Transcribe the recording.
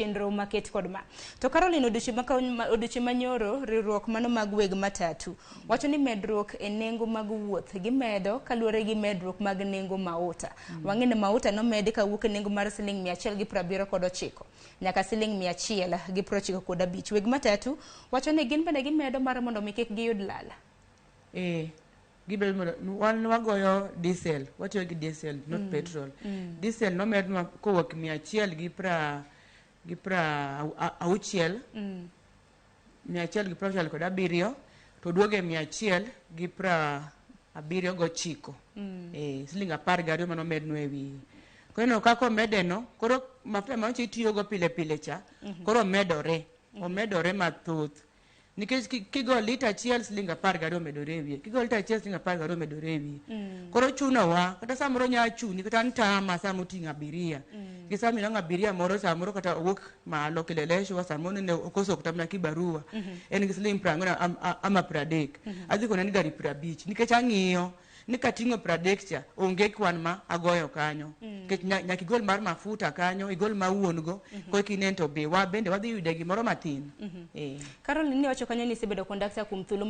chenro maket kod ma. To Caroline odiochieng' manyoro riwruok mano mag weg matatu wacho ni medruok e nengo mag wuoth gimedo kaluwore gi medruok mag nengo mauta. Wang'eni mauta nomedi kawuok e nengo mar siling 179 nyaka siling 195. Weg matatu wacho ni gin bende gimedo mar mondo mi kik giyud lala. Gibedo mondo wan wagoyo diesel, watiyo gi diesel not petrol. Diesel nomed kowuok 167 to duoge 179 siling 12 manomedno e wiye. Koro kako medeno, koro mafuta ma itiyogo pile pile cha, koro omedore mathoth. Nikech kigo lita achiel siling 12 omedore e wiye. Kigo lita achiel siling 12 omedore e wiye. Koro chunowa, kata samoro nya chuni, kata ntama samo ting'o abiria. Kisami nang abiria moro samoro kata owuok malo Kileleshwa samoro ne okoso kutamna kibarua. En gi siling 40 ama 30. Adhi kona ni gari 50. Nikech ang'iyo ni kating'o 30 cha onge kwan ma agoyo kanyo. Nikech nyaka igol mar mafuta kanyo, igol ma wuon go, ko kinento be wa bende wadhi yude gimoro matin. Caroline ni wacho kanyo ni isebedo kondakta kuom thuolo